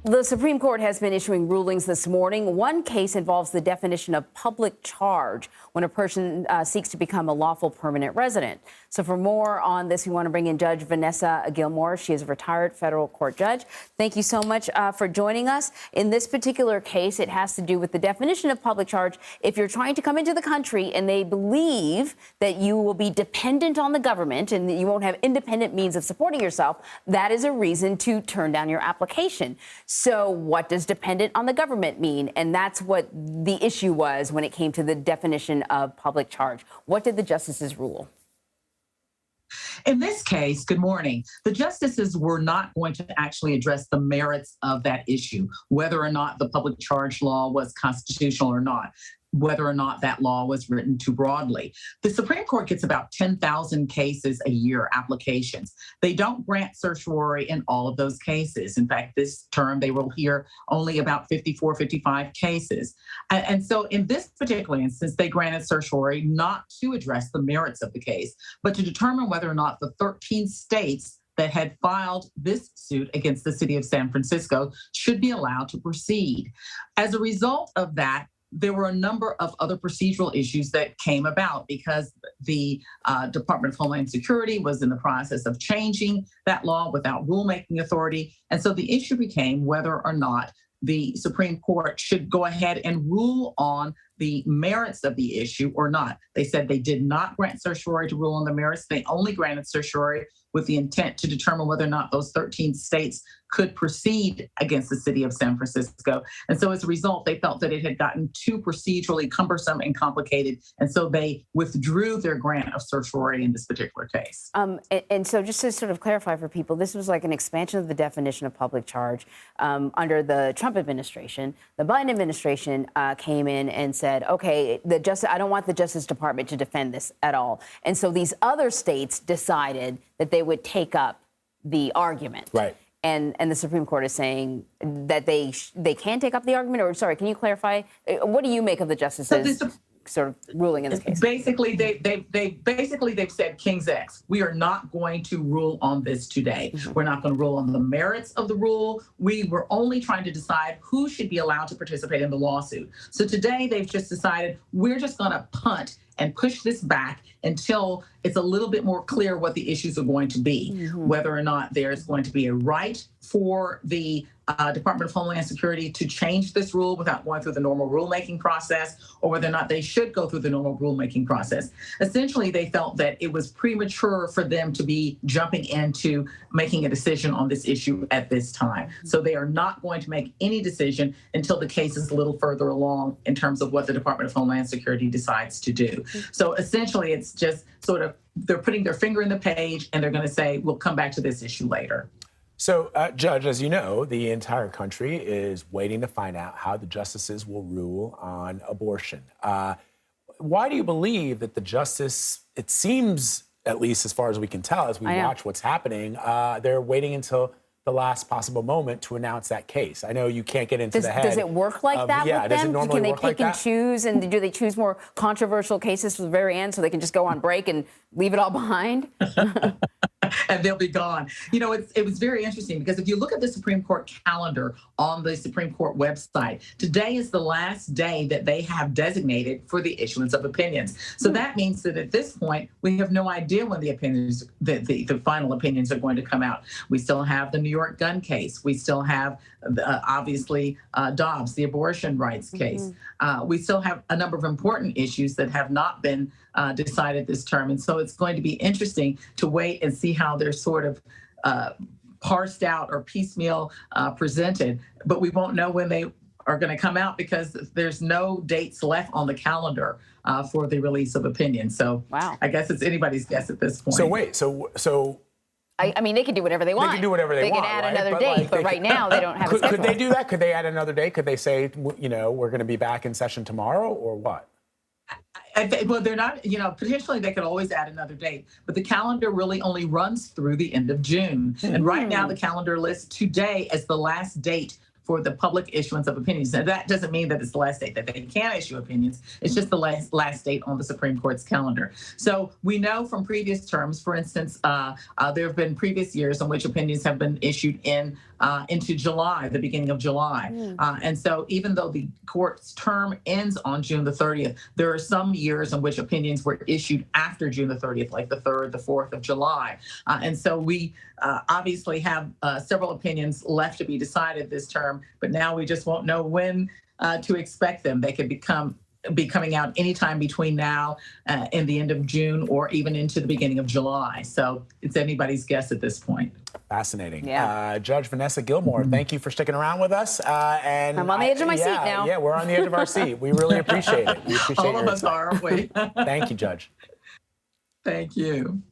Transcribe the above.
The Supreme Court has been issuing rulings this morning. One case involves the definition of public charge when a person seeks to become a lawful permanent resident. So for more on this, we want to bring in Judge Vanessa Gilmore. She is a retired federal court judge. Thank you so much for joining us. In this particular case, it has to do with the definition of public charge. If you're trying to come into the country and they believe that you will be dependent on the government and that you won't have independent means of supporting yourself, that is a reason to turn down your application. So what does dependent on the government mean? And that's what the issue was when it came to the definition of public charge. What did the justices rule? In this case, good morning, the justices were not going to actually address the merits of that issue, whether or not the public charge law was constitutional or not, whether or not that law was written too broadly. The Supreme Court gets about 10,000 cases a year, applications. They don't grant certiorari in all of those cases. In fact, this term, they will hear only about 54, 55 cases. And so in this particular instance, they granted certiorari not to address the merits of the case, but to determine whether or not the 13 states that had filed this suit against the city of San Francisco should be allowed to proceed. As a result of that, there were a number of other procedural issues that came about because the Department of Homeland Security was in the process of changing that law without rulemaking authority. And so the issue became whether or not the Supreme Court should go ahead and rule on the merits of the issue or not. They said they did not grant certiorari to rule on the merits. They only granted certiorari with the intent to determine whether or not those 13 states could proceed against the city of San Francisco. And so as a result, they felt that it had gotten too procedurally cumbersome and complicated. And so they withdrew their grant of certiorari in this particular case. And so just to sort of clarify for people, this was like an expansion of the definition of public charge under the Trump administration. The Biden administration came in and said, okay, I don't want the Justice Department to defend this at all. And so these other states decided that they would take up the argument. Right. And the Supreme Court is saying that they can take up the argument, or sorry, can you clarify? What do you make of the justices sort of ruling in this case? Basically, they've said King's X. We are not going to rule on this today. Mm-hmm. We're not going to rule on the merits of the rule. We were only trying to decide who should be allowed to participate in the lawsuit. So today they've just decided we're just going to punt and push this back until it's a little bit more clear what the issues are going to be, mm-hmm. whether or not there's going to be a right for the Department of Homeland Security to change this rule without going through the normal rulemaking process, or whether or not they should go through the normal rulemaking process. Essentially, they felt that it was premature for them to be jumping into making a decision on this issue at this time. So they are not going to make any decision until the case is a little further along in terms of what the Department of Homeland Security decides to do. So essentially, it's just sort of they're putting their finger in the page and they're going to say, we'll come back to this issue later. So, Judge, as you know, the entire country is waiting to find out how the justices will rule on abortion. Why do you believe that the justice, it seems, at least as far as we can tell, as we watch what's happening, they're waiting until the last possible moment to announce that case? I know you can't get into the head. Does it work like that with them? Does it normally can they work pick like and that? choose? And do they choose more controversial cases to the very end so they can just go on break and leave it all behind? And they'll be gone. You know, it was very interesting because if you look at the Supreme Court calendar on the Supreme Court website, today is the last day that they have designated for the issuance of opinions. So that means that at this point, we have no idea when the opinions, the final opinions are going to come out. We still have the New York gun case. We still have, obviously, Dobbs, the abortion rights case. We still have a number of important issues that have not been decided this term. And so it's going to be interesting to wait and see how they're sort of parsed out or piecemeal presented. But we won't know when they are going to come out because there's no dates left on the calendar for the release of opinions. So I guess it's anybody's guess at this point. So wait, so I mean, they can do whatever they want. They can do whatever they want. They can add another date, but right now they don't have a schedule. Could they do that? Could they add another date? Could they say, you know, we're going to be back in session tomorrow, or what? Well, they're not, you know, potentially they could always add another date, but the calendar really only runs through the end of June. And right now the calendar lists today as the last date for the public issuance of opinions. Now, that doesn't mean that it's the last date that they can issue opinions. It's just the last date on the Supreme Court's calendar. So we know from previous terms, for instance, there have been previous years in which opinions have been issued in into July, the beginning of July. And so even though the court's term ends on June the 30th, there are some years in which opinions were issued after June the 30th, like the 3rd, the 4th of July. And so we obviously have several opinions left to be decided this term, but now we just won't know when to expect them. They could be coming out anytime between now and the end of June, or even into the beginning of July. So it's anybody's guess at this point. Fascinating. Yeah. Judge Vanessa Gilmore, thank you for sticking around with us. And I'm on the edge of my seat now. Yeah, we're on the edge of our seat. We really appreciate it. We appreciate All of us are, aren't we? Thank you, Judge. Thank you.